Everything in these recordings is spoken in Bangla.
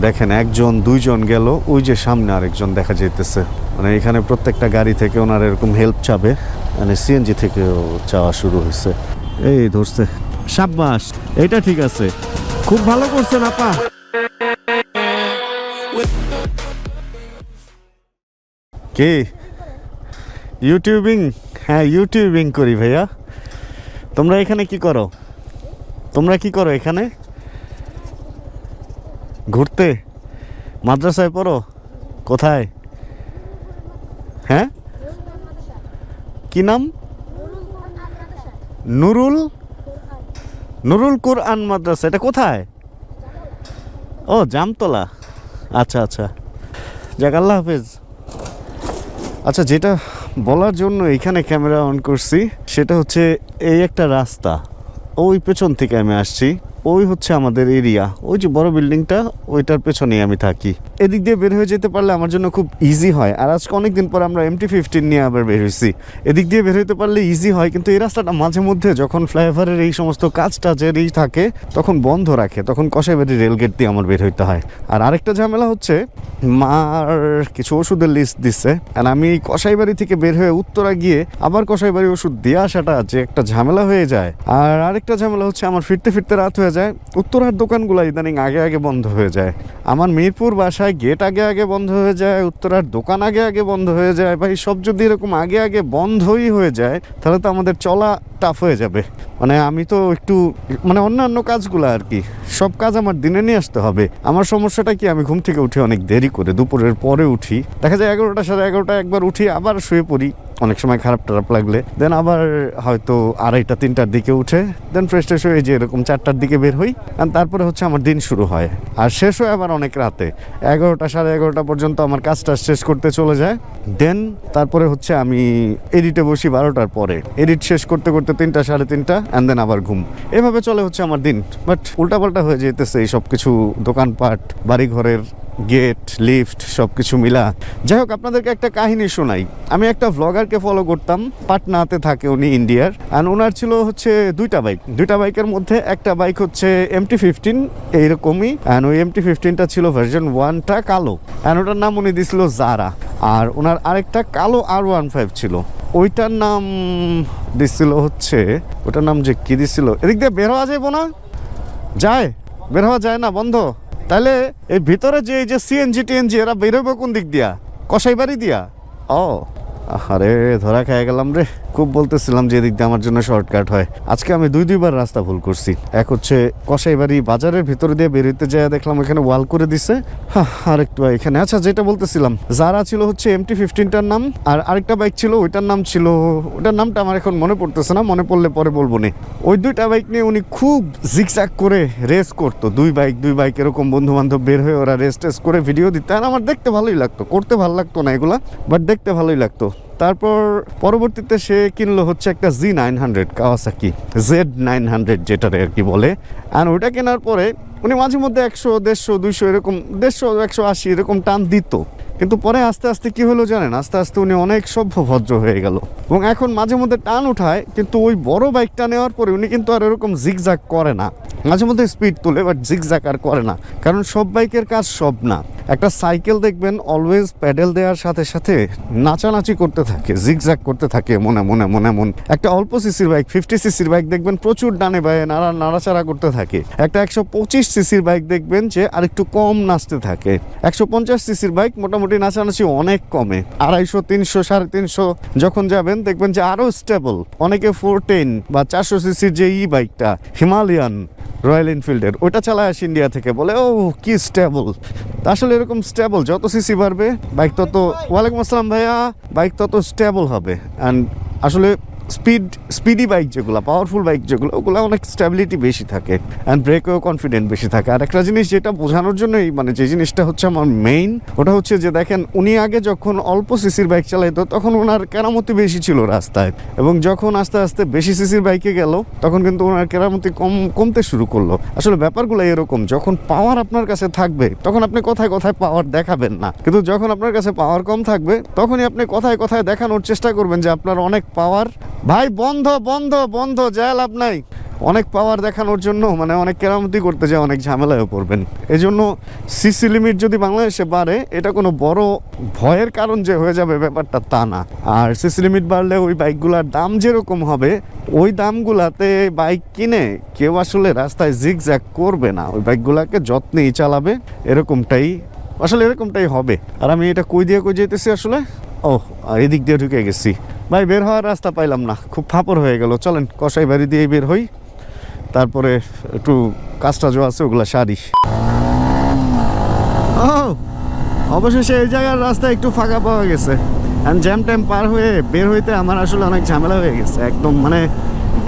দেখেন একজন দুইজন গেল, ওই যে সামনে আরেকজন দেখা যাইতেছে। মানে এখানে প্রত্যেকটা গাড়ি থেকে ওনার এরকম হেল্প চাবে, মানে সিএনজি থেকেও চাওয়া শুরু হয়েছে। এই ধরছে, সাব্বাস, এটা ঠিক আছে, খুব ভালো করছেন আপা। কে ইউটিউবিং? হ্যাঁ ইউটিউবিং করি ভাইয়া। তোমরা এখানে কি করো? তোমরা কি করো এখানে? ঘুরতে? মাদ্রাসায় পড়ো? কোথায়? হ্যাঁ কি নাম? নুরুল নুরুল কোরআন মাদ্রাসা। এটা কোথায়? ও জামতলা। আচ্ছা আচ্ছা, যাক আল্লাহ হাফেজ। আচ্ছা, যেটা বলার জন্য এখানে ক্যামেরা অন করছি সেটা হচ্ছে এই একটা রাস্তা, ওই পেছন থেকে আমি আসছি, ওই হচ্ছে আমাদের এরিয়া, ওই যে বড় বিল্ডিংটা ওইটার পেছনেই আমি থাকি। এদিক দিয়ে বের হয়ে যেতে পারলে আমার জন্য খুব ইজি হয়। আর আজকে অনেকদিন পর আমরা MT-15 নিয়ে আবার বের হয়েছি। এদিক দিয়ে বের হইতে পারলে ইজি হয়, কিন্তু এই রাস্তাটা মাঝে মধ্যে যখন ফ্লাইওভারের এই সমস্ত কাজ টাজেরই থাকে তখন বন্ধ রাখে, তখন কসাইবাড়ি রেলগেট দিয়ে আমার বের হইতে হয়। আর আরেকটা ঝামেলা হচ্ছে মার কিছু ওষুধের লিস্ট দিচ্ছে, আর আমি কসাইবাড়ি থেকে বের হয়ে উত্তরা গিয়ে আবার কসাইবাড়ি ওষুধ দিয়ে আসাটা যে একটা ঝামেলা হয়ে যায়। আর আরেকটা ঝামেলা হচ্ছে আমার ফিরতে ফিরতে রাত হয়ে যায়। উত্তরার দোকানগুলো ইদানিং আগে আগে বন্ধ হয়ে যায়। আমার মিরপুর বাসায় গেট আগে আগে বন্ধ হয়ে যায়, উত্তরার দোকান আগে আগে বন্ধ হয়ে যায়। ভাই সব যদি এরকম আগে আগে বন্ধই হয়ে যায় তাহলে তো আমাদের চলা টাফ হয়ে যাবে। মানে আমি তো একটু মানে অন্যান্য কাজগুলো আর কি, সব কাজ আমার দিনে নিয়ে আসতে হবে। আমার সমস্যাটা কি, আমি ঘুম থেকে উঠি অনেক দেরি করে, দুপুরের পরে উঠি, দেখা যায় 11টা সাড়ে 11টা একবার উঠি, আবার শুয়ে পড়ি অনেক সময় খারাপ টারাপ লাগলে, দেন আবার হয়তো 2:30 3টার দিকে উঠে দেন ফ্রেশ ট্রেশ হয়ে যে এরকম 4টার দিকে বের হই। আর তারপরে হচ্ছে আমার দিন শুরু হয়, আর শেষ হয় আবার অনেক রাতে 11টা সাড়ে 11টা পর্যন্ত আমার কাজটা শেষ করতে চলে যায়। দেন তারপরে হচ্ছে আমি এডিটে বসি 12টার পরে, এডিট শেষ করতে করতে 3টা সাড়ে 3টা, অ্যান্ড দেন আবার ঘুম। এভাবে চলে হচ্ছে আমার দিন। বাট উল্টাপাল্টা হয়ে যেতেছে এই সব কিছু, দোকানপাট, বাড়িঘরের গেট, লিফট সব কিছু মিলা। যাই হোক, আপনাদেরকে একটা কাহিনী শোনাই। আমি একটা ভ্লগারকে ফলো করতাম, পাটনাতে থাকে উনি, ইন্ডিয়ার। অ্যান্ড ওনার ছিল হচ্ছে দুইটা বাইকের মধ্যে একটা বাইক হচ্ছে MT-15 এইরকমই, অ্যান্ড ওই MT-15টা ছিল ভার্সন 1টা কালো, অ্যান্ড ওটার নাম উনি দিছিল জারা। আর ওনার আরেকটা কালো R15 ছিল, ওইটার নাম দিছিল হচ্ছে, ওটার নাম যে কি দিছিল, এদিক দিয়ে বের হওয়া যাইব না, যায় বের হওয়া যায় না, বন্ধ। তাহলে এই ভিতরে যে এই যে সিএনজি টিএনজি এরা বেরোবে কোন দিক দিয়া? কসাইবাড়ি দিয়া? ও আরে ধরা খেয়ে গেলাম রে। খুব বলতেছিলাম যে এদিক দিয়ে আমার জন্য শর্টকাট হয়। আজকে আমি দুইবার রাস্তা ভুল করছি। এক হচ্ছে কসাইবাড়ি বাজারের ভিতরে দিয়ে বেরোতে যায় দেখলাম এখানে ওয়াল করে দিছে, আর একটু এখানে। আচ্ছা, যেটা বলতেছিলাম, যারা ছিল হচ্ছে MT-15টার নাম, আর আরেকটা বাইক ছিল ওইটার নাম ছিল, ওটার নামটা আমার এখন মনে পড়তেছে না, মনে পড়লে পরে বলবো নি। ওই দুইটা বাইক নিয়ে উনি খুব জিগজ্যাগ করে রেস করতো, দুই বাইক এরকম বন্ধু বান্ধব বের হয়ে ওরা রেস টেস করে ভিডিও দিতে। আর আমার দেখতে ভালোই লাগতো, করতে ভালো লাগতো না এগুলা, বাট দেখতে ভালোই লাগতো। তারপর পরবর্তীতে সে কিনলো হচ্ছে একটা Z900 কাওয়াসাকি, Z900 যেটারে আর কি বলে। আর ওইটা কেনার পরে উনি মাঝে মধ্যে 100 150 200 এরকম, 150 180 এরকম টান দিত। কিন্তু পরে আস্তে আস্তে কি হলো জানেন, আস্তে আস্তে উনি অনেক সভ্য ভদ্র হয়ে গেল, এবং এখন মাঝে মধ্যে টান উঠায়। কিন্তু ওই বড় বাইকটা নেওয়ার পরে উনি কিন্তু আর এরকম জিগজ্যাগ করে না, মাঝে মধ্যে স্পিড তোলে বাট জিগজ্যাগ আর করে না, কারণ সব বাইকের কাজ সব না। একটা সাইকেল দেখবেন অলওয়েজ প্যাডেল দেওয়ার সাথে সাথে নাচানাচি করতে থাকে, জিগজ্যাগ করতে থাকে মনে মনে মনে মন। একটা অল্প সিসির বাইক 50 সিসির বাইক দেখবেন প্রচুর ডানে বায়ে নাড়াচাড়া করতে থাকে। একটা 125 সিসির বাইক দেখবেন যে আরেকটু কম নাচতে থাকে। 150 সিসির বাইক মোটামুটি নাচানাচি অনেক কমে। 250 300 350 যখন যাবেন দেখবেন যে আরো স্টেবল। অনেকে 410 বা 400 সিসির যে বাইকটা হিমালয়ান রয়্যাল এনফিল্ডের, ওইটা চালায় আসে ইন্ডিয়া থেকে, বলে ও কি স্টেবল। আসলে এরকম স্টেবল, যত সিসি বাড়বে বাইক তত, ওয়ালাইকুম আসসালাম ভাইয়া, বাইক তত স্টেবল হবে। অ্যান্ড আসলে স্পিডি বাইক যেগুলো, পাওয়ারফুল বাইক যেগুলো, ওগুলো অনেক স্টেবিলিটি বেশি থাকে, অ্যান্ড ব্রেকেও কনফিডেন্ট বেশি থাকে। আর একটা জিনিস যেটা বোঝানোর জন্যই, মানে যে জিনিসটা হচ্ছে আমার মেইন, ওটা হচ্ছে যে দেখেন উনি আগে যখন অল্প সিসির বাইক চালাইতো তখন ওনার কেরামতি বেশি ছিল রাস্তায়, এবং যখন আস্তে আস্তে বেশি সিসির বাইকে গেল তখন কিন্তু ওনার কেরামতি কমতে শুরু করলো। আসলে ব্যাপারগুলো এরকম, যখন পাওয়ার আপনার কাছে থাকবে তখন আপনি কথায় কথায় পাওয়ার দেখাবেন না, কিন্তু যখন আপনার কাছে পাওয়ার কম থাকবে তখনই আপনি কথায় কথায় দেখানোর চেষ্টা করবেন যে আপনার অনেক পাওয়ার। ভাই বন্ধ বন্ধ বন্ধ, যায় লাভ নাই। অনেক পাওয়ার দেখানোর জন্য মানে অনেক কেরামতি করতে যায় অনেক ঝামেলায় পড়বেন। এই জন্য সিসি লিমিট যদি বাংলাদেশে বাড়ে এটা কোনো বড় ভয়ের কারণ যে হয়ে যাবে ব্যাপারটা তা না। আর সিসি লিমিট বাড়লে ওই বাইকগুলোর দাম যেরকম হবে ওই দামগুলাতে বাইক কিনে কেউ আসলে রাস্তায় জিগজ্যাগ করবে না, ওই বাইকগুলোকে যত্নেই চালাবে, এরকমটাই হবে। আর আমি এটা কই যেতেছি আসলে, এদিক দিয়ে ঢুকে গেছি ভাই, বের হওয়ার রাস্তা পাইলাম না, খুব ফাপড় হয়ে গেল। চলেন কসাই বাড়ি দিয়ে বের হই, তারপরে একটু কাজটা যে আছে ওগুলা সারি। অবশেষে এই জায়গার রাস্তা একটু ফাঁকা পাওয়া গেছে। জ্যাম ট্যাম পার হয়ে বের হইতে আমার আসলে অনেক ঝামেলা হয়ে গেছে একদম, মানে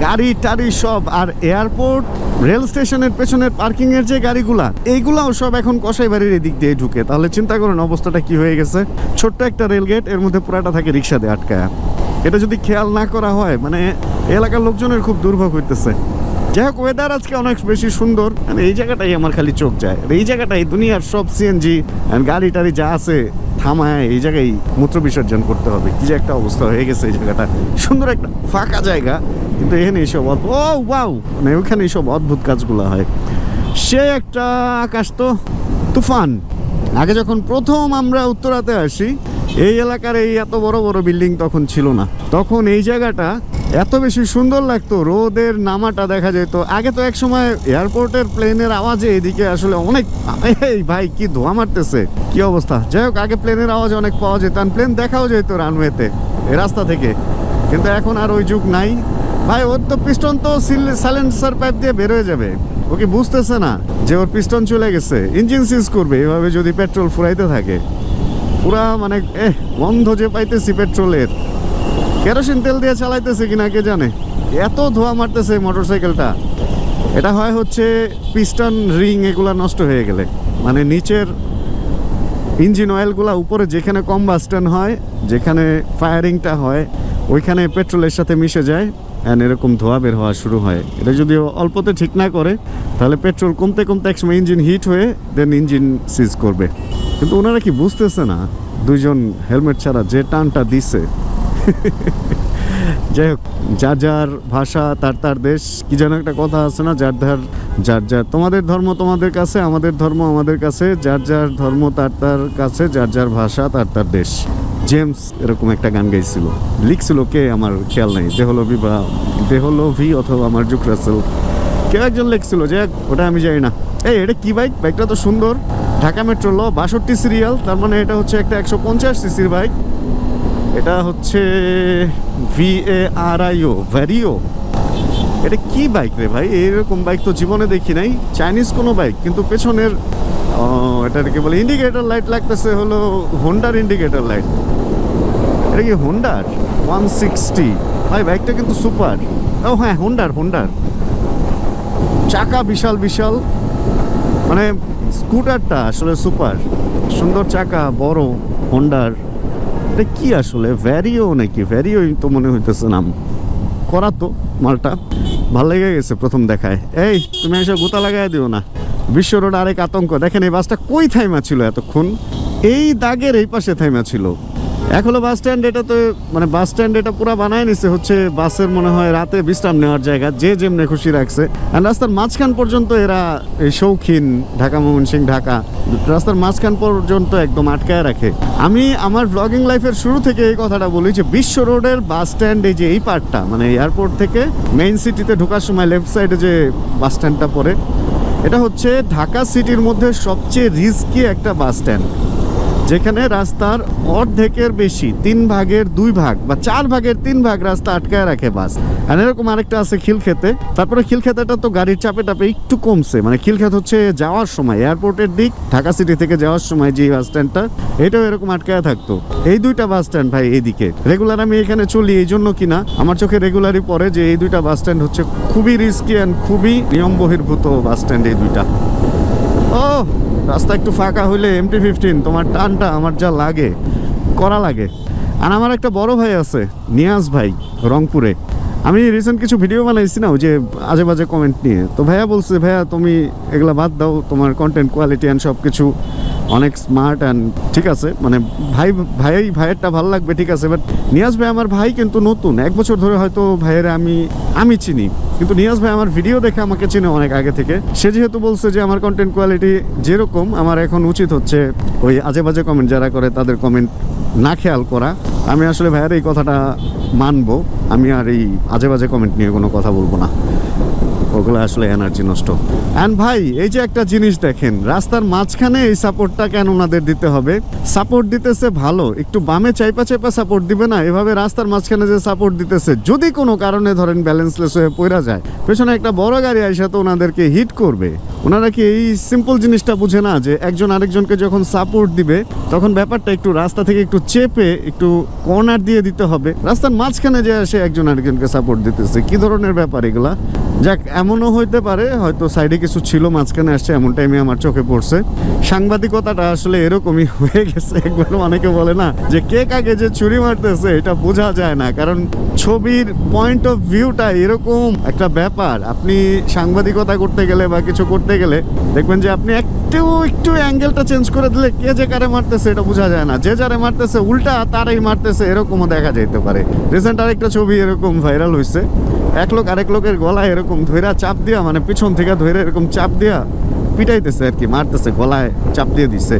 গাড়ি টাড়ি সব। আর এয়ারপোর্ট রেল স্টেশনের পেছনের পার্কিংয়ের যে গাড়িগুলা এইগুলাও সব এখন কসাই বাড়ির এদিক দিয়ে ঢুকে। তাহলে চিন্তা করেন অবস্থাটা কি হয়ে গেছে। ছোট্ট একটা রেল গেট, এর মধ্যে পুরাটা থাকে রিক্সা দিয়ে আটকায়। এটা যদি খেয়াল না করা হয় মানে এলাকার লোকজনের খুব দুর্ভোগ হইতেছে। যাই হোক, ওয়েদার আজকে অনেক বেশি সুন্দর, মানে এই জায়গাটাই আমার খালি চোখ যায়। এই জায়গাটাই দুনিয়ার সব সিএনজি গাড়ি টাড়ি যা আছে থামায় এই জায়গায় মূত্র বিসর্জন করতে হবে। কি যে একটা অবস্থা হয়ে গেছে এই জায়গাটা। সুন্দর একটা ফাঁকা জায়গা, কিন্তু এখানে এইসব মানে ওইখানে এইসব অদ্ভুত কাজগুলো হয়। সে একটা আকাশ তো তুফান। আগে যখন প্রথম আমরা উত্তরাতে আসি এই এলাকার এই এত বড় বড় বিল্ডিং তখন ছিল না। তখন এই জায়গাটা এত বেশি সুন্দর লাগতো, রোদের নামাটা দেখা যেত। আগে তো এক সময় এয়ারপোর্টের প্লেনের আওয়াজে এদিকে আসলে অনেক, এই ভাই কি ধোয়া মারতেছে, কি অবস্থা। যাই হোক, আগে প্লেনের আওয়াজ অনেক পাওয়া যেত, প্লেন দেখাও যেত রানওয়েতে এই রাস্তা থেকে। কিন্তু এখন আর ওই যুগ নাই ভাই। ওর তো পিস্টন তো সাইলেন্সার পাইপ দিয়ে বের হয়ে যাবে, ওকে বুঝতেছে না যে ওর পিস্টন চলে গেছে, ইঞ্জিন সিজ করবে এভাবে যদি পেট্রোল ফুরাইতে থাকে। পুরা মানে গন্ধ যে পাইতেছি পেট্রোলের, কেরোসিন তেল দিয়ে চালাইতেছে কিনা কে জানে, এত ধোয়া মারতেছে মোটরসাইকেলটা। এটা হচ্ছে পিস্টন রিং এগুলা নষ্ট হয়ে গেলে, মানে নিচের ইঞ্জিন অয়েলগুলা উপরে যেখানে কম্বাস্টন হয়, যেখানে ফায়ারিংটা হয় ওইখানে পেট্রোলের সাথে মিশে যায়, অ্যান্ড এরকম ধোয়া বের হওয়া শুরু হয়। এটা যদি অল্পতে ঠিক না করে তাহলে পেট্রোল কমতে কমতে একসময় ইঞ্জিন হিট হয়ে দেন ইঞ্জিন সিজ করবে। কিন্তু ওনারা কি বুঝতেছে না, দুইজন হেলমেট ছাড়া যে টানটা দিছে। যাই হোক, যার যার ভাষা তার তার দেশ, কি যেন একটা কথা আছে না, যার যার তোমাদের ধর্ম তোমাদের কাছে, আমাদের ধর্ম আমাদের কাছে, যার যার ধর্ম তার তার কাছে, যার যার ভাষা তার তার দেশ। জেমস এরকম একটা গান গাইছিল, লিখছিল কে আমার খেয়াল নাই, দেহলভি অথবা আমার জুক রাসেল, কেউ একজন লিখছিল, যে ওটা আমি জানি না। এটা কি বাইক? বাইকটা তো সুন্দর, ঢাকা মেট্রো ল 62 সিরিয়াল, তার মানে এটা হচ্ছে একটা 150 সিসির বাইক। এটা হচ্ছে ভ্যারিও। এটা কি বাইক রে ভাই? এরকম বাইক তো জীবনে দেখি নাই, চাইনিজ কোনো বাইক। কিন্তু পেছনের এটাকে বলে ইন্ডিকেটর লাইট লাগতেছে হলো হোন্ডার ইন্ডিকেটর লাইট। এটা কি হোন্ডার 160? ভাই বাইকটা কিন্তু সুপার। হ্যাঁ, হোন্ডার চাকা বিশাল বিশাল, মানে স্কুটারটা আসলে সুপার সুন্দর, চাকা বড় হোন্ডার। এটা কি আসলে ভ্যারিও নাকি? ভ্যারিওই তো মনে হইতেছে নাম করা, তো মালটা ভাল লেগে গেছে প্রথম দেখায়। তুমি এসব গোতা লাগাই দিও না। বিশ্ব রোড আরেক আতঙ্ক। দেখেন এই বাসটা কই থাইমা ছিল এতক্ষণ? এই দাগের এই পাশে থাইমা ছিল। এক হলো বাস স্ট্যান্ড, এটা তো মানে বাস স্ট্যান্ড এটা পুরো বানায় নিছে হচ্ছে বাসের মনে হয় রাতে বিশ্রাম নেওয়ার জায়গা, যে যেমনে খুশি রাখছে। আর রাস্তার মাঝখান পর্যন্ত এরা এই শৌখিন ঢাকা ময়মনসিংহ ঢাকা রাস্তার মাঝখান পর্যন্ত একদম আটকায় রাখে। আমি আমার ব্লগিং লাইফের শুরু থেকে এই কথাটা বলি যে বিশ্ব রোডের বাস স্ট্যান্ড, এই যে এই পার্টটা মানে এয়ারপোর্ট থেকে মেইন সিটিতে ঢোকার সময় লেফট সাইডে যে বাস স্ট্যান্ডটা পড়ে, এটা হচ্ছে ঢাকা সিটির মধ্যে সবচেয়ে রিস্কি একটা বাস স্ট্যান্ড, যেখানে রাস্তার অর্ধেকের বেশি 3 ভাগের 2 ভাগ বা 4 ভাগের 3 ভাগ রাস্তা আটকায় রাখে বাস। আর এরকম আরেকটা আছে খিলক্ষেতে। তারপরে খিলক্ষেতেটা তো গাড়ির চাপে টাপে একটু কমছে, মানে খিলক্ষেত হচ্ছে যাওয়ার সময় এয়ারপোর্টের দিক ঢাকা সিটি থেকে যাওয়ার সময় যে বাস স্ট্যান্ডটা, এটাও এরকম আটকায় থাকতো। এই দুইটা বাস স্ট্যান্ড ভাই এইদিকে রেগুলার আমি এখানে চলি, এই জন্য কিনা আমার চোখে রেগুলারই পড়ে যে এই দুইটা বাস স্ট্যান্ড হচ্ছে খুবই রিস্কি অ্যান্ড খুবই নিয়ম বহির্ভূত বাস স্ট্যান্ড এই দুইটা। রাস্তা একটু ফাঁকা হইলে MT-15 তোমার টানটা আমার যা লাগে করা লাগে। আর আমার একটা বড় ভাই আছে, নিয়াজ ভাই, রংপুরে। আমি রিসেন্ট কিছু ভিডিও বানাইছি না ওই যে আজে বাজে কমেন্ট নিয়ে, তো ভাইয়া বলছে ভাইয়া তুমি এগুলা বাদ দাও, তোমার কন্টেন্ট কোয়ালিটি অ্যান্ড সব কিছু অনেক স্মার্ট অ্যান্ড ঠিক আছে, মানে ভাইয়েরটা ভালো লাগবে ঠিক আছে, বাট নিয়াজ ভাই আমার ভাই কিন্তু নতুন 1 বছর ধরে হয়তো ভাইয়ের আমি চিনি। কিন্তু নিয়াজ ভাই আমার ভিডিও দেখে আমাকে চেনে অনেক আগে থেকে। সে যেহেতু বলছে যে আমার কন্টেন্ট কোয়ালিটি যেরকম, আমার এখন উচিত হচ্ছে ওই আজে বাজে কমেন্ট যারা করে তাদের কমেন্ট না খেয়াল করা। আমি আসলে ভাইয়ের এই কথাটা মানবো, আমি আর এই আজে বাজে কমেন্ট নিয়ে কোনো কথা বলবো না, ওগুলো আসলে এনার্জি নষ্ট। অ্যান্ড ভাই এই যে একটা জিনিস দেখেন, রাস্তার মাঝখানে এই সাপোর্টটা কেন ওনাদের দিতে হবে? সাপোর্ট দিতেছে ভালো, একটু বামে চাইপা চাইপা সাপোর্ট দিবে না, এভাবে রাস্তার মাঝখানে যে সাপোর্ট দিতেছে, যদি কোনো কারণে ধরেন ব্যালেন্সলেস হয়ে পড়া যায়, পেছনে একটা বড় গাড়ি আইসা তো ওনাদেরকে হিট করবে। ওনারা কি এই সিম্পল জিনিসটা বুঝে না যে একজন আরেকজনকে যখন সাপোর্ট দিবে তখন ব্যাপারটা একটু রাস্তা থেকে একটু চেপে একটু কর্নার দিয়ে দিতে হবে? রাস্তার মাঝখানে যে আসে একজন আরেকজনকে সাপোর্ট দিতেছে, কি ধরনের ব্যাপার এগুলা? যাক, এমনও হইতে পারে হয়তো সাইডে কিছু ছিল, মাঝখানে আসছে, এমন টাইমে আমার চোখে পড়ছে। সাংবাদিকতাটা আসলে এরকমই হয়ে গেছে। একবার অনেকে বলে না যে কে কাকে যে ছুরি মারতেছে এটা বোঝা যায় না, কারণ ছবির পয়েন্ট অফ ভিউটা এরকম একটা ব্যাপার। আপনি সাংবাদিকতা করতে গেলে বা কিছু করতে গেলে দেখবেন যে আপনি একটু অ্যাঙ্গেলটা চেঞ্জ করে দিলে কে যে কারে মারতেছে এটা বোঝা যায় না, যে যারে মারতেছে উল্টা তারাই মারতেছে, এরকমও দেখা যেতে পারে। রিসেন্ট আরেকটা ছবি এরকম ভাইরাল হয়েছে, এক লোক আরেক লোকের গলায় এরকম ধৈরা চাপ দিয়া, মানে পিছন থেকে ধরে এরকম চাপ দিয়া পিটাইতেছে আর কি, মারতেছে, গলায় চাপ দিয়ে দিচ্ছে।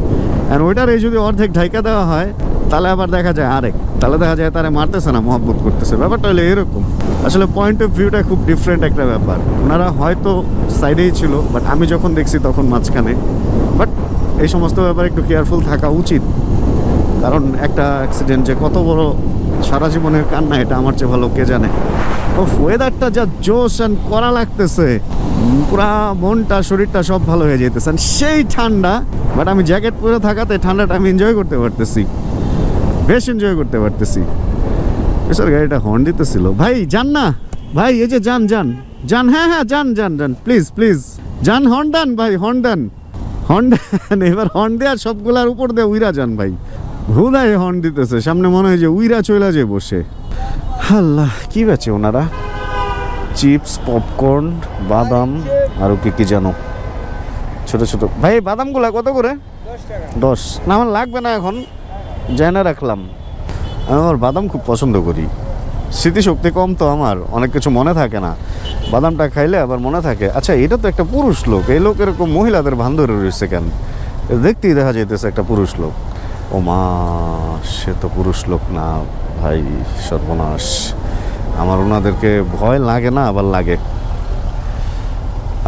আর ওইটার এই যদি অর্ধেক ঢাইকা দেওয়া হয় তাহলে আবার দেখা যায় আরেক, তাহলে দেখা যায় তারা মারতেছে না, মহব্বত করতেছে। ব্যাপারটা হলো এরকম। আসলে পয়েন্ট অফ ভিউটা খুব ডিফারেন্ট একটা ব্যাপার। ওনারা হয়তো সাইডেই ছিল, বাট আমি যখন দেখছি তখন মাঝখানে। বাট এই সমস্ত ব্যাপারে একটু কেয়ারফুল থাকা উচিত, কারণ একটা অ্যাক্সিডেন্ট যে কত বড় সারা জীবনের কান্না এটা আমার চেয়ে ভালো কে জানে। ও ওয়েদারটা যা জোশ অ্যান্ড করা লাগতেছে, পুরা মনটা শরীরটা সব ভালো হয়ে যেতেছে, সেই ঠান্ডা। বাট আমি জ্যাকেট পরে থাকাতে ঠান্ডাটা আমি এনজয় করতে পারতেছি, বেশ এনজয় করতে পারতেছি। স্যার গাড়িটা হর্ন দিতেছিল, ভাই যান না ভাই, এই যে যান যান যান, হ্যাঁ হ্যাঁ যান যান যান, প্লিজ প্লিজ যান, হর্ন দেন ভাই, হর্ন দেন, হর্ন দেন। এবার হর্ন দেওয়ার সবগুলার উপর দিয়ে উইরা যান ভাই, হুদায় হর্ন দিতেছে, সামনে মনে হয় যে উইরা চইলা যে বসে। আল্লাহ, কি বেচে ওনারা? চিপস, পপকর্ন, বাদাম, আরও কি জানো ছোট ছোট। ভাই বাদামগুলা কত করে? 10 না, আমার লাগবে না এখন, জানা রাখলাম। আমি আমার বাদাম খুব পছন্দ করি, স্মৃতিশক্তি কম তো আমার, অনেক কিছু মনে থাকে না, বাদামটা খাইলে আবার মনে থাকে। আচ্ছা, এটা তো একটা পুরুষ লোক, এই লোক এরকম মহিলাদের ভান ধরে রয়েছে কেন? দেখতেই দেখা যাইতেছে একটা পুরুষ লোক। ও মা, সে তো পুরুষ লোক না ভাই, সর্বনাশ। আমার ওনাদেরকে ভয় লাগে না, আবার লাগে।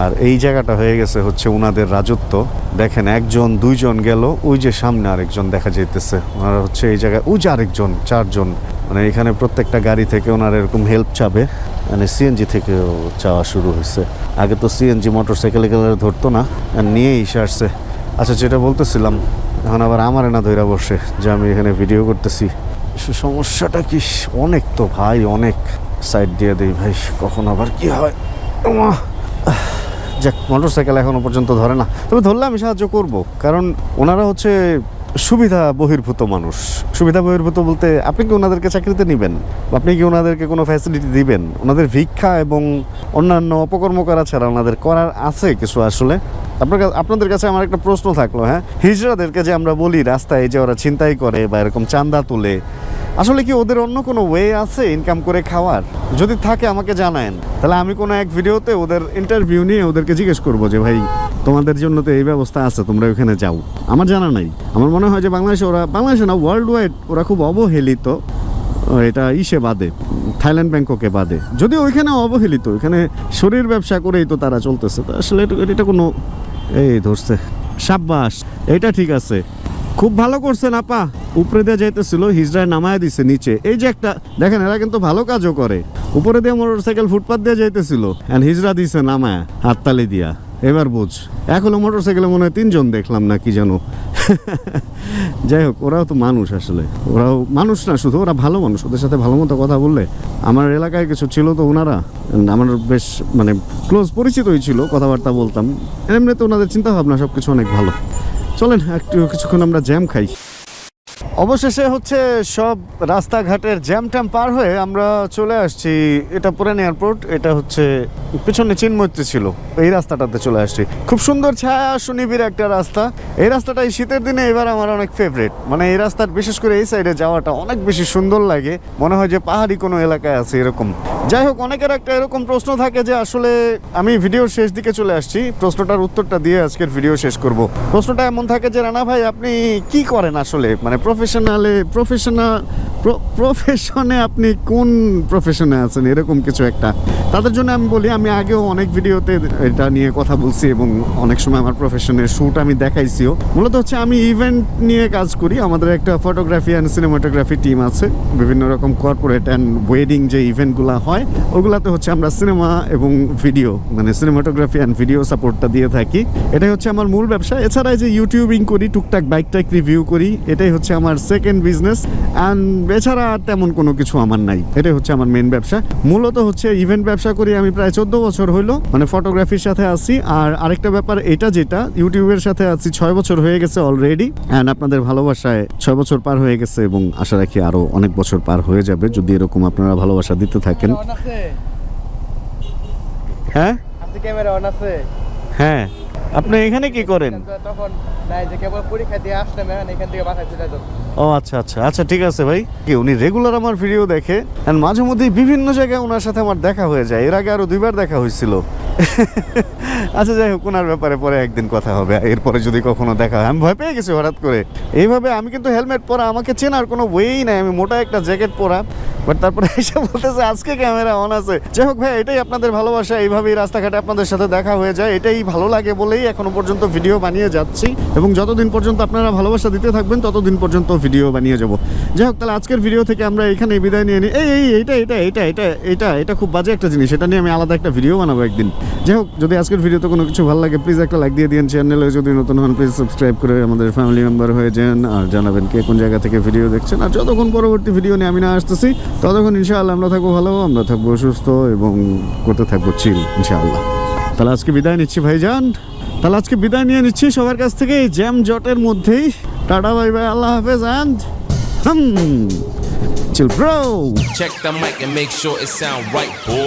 আর এই জায়গাটা হয়ে গেছে হচ্ছে ওনাদের রাজত্ব। দেখেন, একজন দুইজন গেল, ওই যে সামনে আরেকজন দেখা যাইতেছে, ওনারা হচ্ছে এই জায়গায়, ওই যে আরেকজন, 4 জন। মানে এখানে প্রত্যেকটা গাড়ি থেকে ওনারা এরকম হেল্প চাবে, মানে সিএনজি থেকেও চাওয়া শুরু হয়েছে। আগে তো সিএনজি মোটর সাইকেলে গেলে ধরতো না, আর নিয়েই এসে আসছে। আচ্ছা, যেটা বলতেছিলাম, এখন আবার আমার না ধইরা বসে যে আমি এখানে ভিডিও করতেছি। সমস্যাটা কি? অনেক তো ভাই, অনেক। সাইড দিয়ে দেই ভাই, কখন আবার কি হয়। যাক, মোটর সাইকেল এখনো পর্যন্ত ধরে না, তবে ধরলে আমি সাহায্য করব, কারণ ওনারা হচ্ছে সুবিধা বহির্ভূত মানুষ। সুবিধা বহির্ভূত বলতে, আপনি কি ওনাদেরকে চাকরিতে নেবেন? আপনি কি ওনাদেরকে কোনো ফ্যাসিলিটি দিবেন? ওনাদের ভিক্ষা এবং অন্যান্য অপকর্ম করা ছাড়া ওনাদের করার আছে কিছু? আসলে আপনাদের কাছে আমার একটা প্রশ্ন থাকলো, হ্যাঁ, হিজড়াদেরকে যে আমরা বলি রাস্তায় যে ওরা ছিনতাই করে বা এরকম চাঁদা তোলে, আসলে কি ওদের অন্য কোনো ওয়ে আছে ইনকাম করে খাওয়ার? যদি থাকে আমাকে জানায়েন, তাহলে আমি কোনো এক ভিডিওতে ওদের ইন্টারভিউ নিয়ে ওদেরকে জিজ্ঞেস করবো যে ভাই, তোমাদের জন্য তো এই ব্যবস্থা আছে, তোমরা ওখানে যাও। আমার জানা নাই। আমার মনে হয় যে বাংলাদেশে না, ওয়ার্ল্ড ওয়াইড ওরা খুব অবহেলিত। এটা ইসে বাদে, থাইল্যান্ড ব্যাংককে বাদে, যদিও ওইখানে অবহেলিত, ওইখানে শরীর ব্যবসা করেই তো তারা চলতেছে। তো আসলে এটা কোনো, এই ধরছে, সাব্বাস, এটা ঠিক আছে, খুব ভালো করছেন আপা। উপরে দিয়ে যাইতেছিল, হিজড়ায় নামায় দিছে নিচে। এই যে একটা দেখেন, এরা কিন্তু ভালো কাজও করে। উপরে দিয়ে মোটর সাইকেল ফুটপাথ দিয়ে যাইতেছিল, এন্ড হিজড়া দিছে নামায় হাততালি দিয়া। এবার বুঝ, এখনো মোটর সাইকেলে মনে হয় 3 জন দেখলাম না কি জানো। যাই হোক, ওরাও তো মানুষ, আসলে ওরাও মানুষ না শুধু, ওরা ভালো মানুষ। ওদের সাথে ভালো মতো কথা বললে, আমার এলাকায় কিছু ছিল তো ওনারা, আমার বেশ মানে ক্লোজ পরিচিতই ছিল, কথাবার্তা বলতাম। এমনিতে ওনাদের চিন্তা ভাবনা সব কিছু অনেক ভালো। চলেন কিছুক্ষণ আমরা জ্যাম খাই। অবশেষে হচ্ছে সব রাস্তাঘাটের জ্যাম ট্যাম পার হয়ে আমরা চলে আসছি। এটা পুরান এয়ারপোর্ট, এটা হচ্ছে পিছনে চিনমৈত্রী ছিল, এই রাস্তাটাতে চলে আসছি। খুব সুন্দর ছায়া সুনিবিড় একটা রাস্তা। এই রাস্তাটা এই শীতের দিনে এবার আমার অনেক ফেভারিট। মানে এই রাস্তার বিশেষ করে এই সাইডে যাওয়াটা অনেক বেশি সুন্দর লাগে, মনে হয় যে পাহাড়ি কোনো এলাকায় আছে এরকম। যাই হোক, অনেকের একটা এরকম প্রশ্ন থাকে যে আসলে আমি ভিডিওর শেষ দিকে চলে আসছি, প্রশ্নটার উত্তরটা দিয়ে আজকের ভিডিও শেষ করব। প্রশ্নটা এমন থাকে যে রানা ভাই আপনি কি করেন আসলে, মানে প্রফেশনে আপনি কোন প্রফেশনে আছেন, এরকম কিছু একটা। তাদের জন্য আমি বলি, আমি আগেও অনেক ভিডিওতে এটা নিয়ে কথা বলছি এবং অনেক সময় আমার প্রফেশনের শ্যুট আমি দেখাইছিও। মূলত হচ্ছে আমি ইভেন্ট নিয়ে কাজ করি। আমাদের একটা ফটোগ্রাফি অ্যান্ড সিনেমাটোগ্রাফি টিম আছে। বিভিন্ন রকম কর্পোরেট অ্যান্ড ওয়েডিং যে ইভেন্টগুলো হয় ওগুলাতে হচ্ছে আমরা সিনেমা এবং ভিডিও, মানে সিনেমাটোগ্রাফি অ্যান্ড ভিডিও সাপোর্টটা দিয়ে থাকি। এটাই হচ্ছে আমার মূল ব্যবসা। এছাড়া যে ইউটিউবিং করি, টুকটাক বাইক টাইক রিভিউ করি, এটাই হচ্ছে আমার সেকেন্ড বিজনেস। অ্যান্ড এছাড়া আর তেমন কোনো কিছু আমার নাই। এটাই হচ্ছে আমার মেন ব্যবসা। মূলত হচ্ছে ইভেন্ট ব্যবসা করি আমি প্রায় 14 বছর হইলো, মানে ফটোগ্রাফির সাথে আছি। আর আরেকটা ব্যাপার এটা, যেটা ইউটিউবের সাথে আছি 6 বছর হয়ে গেছে অলরেডি। অ্যান্ড আপনাদের ভালোবাসায় 6 বছর পার হয়ে গেছে এবং আশা রাখি আরো অনেক বছর পার হয়ে যাবে যদি এরকম আপনারা ভালোবাসা দিতে থাকেন। হ্যাঁ ক্যামেরা অন আছে। হ্যাঁ, আপনি এখানে কি করেন? তখন নাই যে কেবল পরীক্ষা দিয়ে আসলাম, এখন এখান থেকে বাসায় চলে যাব। ও আচ্ছা আচ্ছা আচ্ছা, ঠিক আছে ভাই। কি উনি রেগুলার আমার ভিডিও দেখে, এন্ড মাঝে মধ্যেই বিভিন্ন জায়গায় ওনার সাথে আমার দেখা হয়ে যায়। এর আগে আরো 2বার দেখা হয়েছিল। আচ্ছা যাই হোক, ওনার ব্যাপারে পরে একদিন কথা হবে। এরপরে যদি কখনো দেখা হয়, আমি ভয় পেয়ে গেছি হঠাৎ করে এইভাবে। আমি কিন্তু হেলমেট পরা, আমাকে চেনার কোনো ওয়েই নাই। আমি মোটা একটা জ্যাকেট পরা, বাট তারপরে এসে বলতেছে আজকে ক্যামেরা অন আছে। যাই হোক ভাই, এটাই আপনাদের ভালোবাসা। এইভাবেই রাস্তাঘাটে আপনাদের সাথে দেখা হয়ে যায়, এটাই ভালো লাগে বলেই এখনো পর্যন্ত ভিডিও বানিয়ে যাচ্ছি। এবং যতদিন পর্যন্ত আপনারা ভালোবাসা দিতে থাকবেন ততদিন পর্যন্ত ভিডিও বানিয়ে যাব। যাই হোক, তাহলে আজকের ভিডিও থেকে আমরা এখানে বিদায় নিয়ে নিই। এটা খুব বাজে একটা জিনিস, এটা নিয়ে আমি আলাদা একটা ভিডিও বানাবো একদিন। যাই হোক, যদি আজকের ভিডিওতে কোনো কিছু ভালো লাগে প্লিজ একটা লাইক দিয়ে দিন। চ্যানেলে যদি নতুন হন প্লিজ সাবস্ক্রাইব করে আমাদের ফ্যামিলি মেম্বার হয়ে যান। আর জানাবেন কে কোন জায়গা থেকে ভিডিও দেখছেন। আর যতক্ষণ পরবর্তী ভিডিও নিয়ে আমি না আসতেছি ততক্ষণ ইনশাআল্লাহ আমরা থাকবো ভালো, আমরা থাকবো সুস্থ এবং করতে থাকবো চিল ইনশাআল্লাহ। তাহলে আজকে বিদায় নিচ্ছি ভাইজান। তাহলে আজকে বিদায় নিয়ে নিচ্ছি সবার কাছ থেকে এই জ্যাম জটের মধ্যেই। টাটা বাই বাই, আল্লাহ হাফেজ and chill bro. Check the mic and make sure it sound right, boy.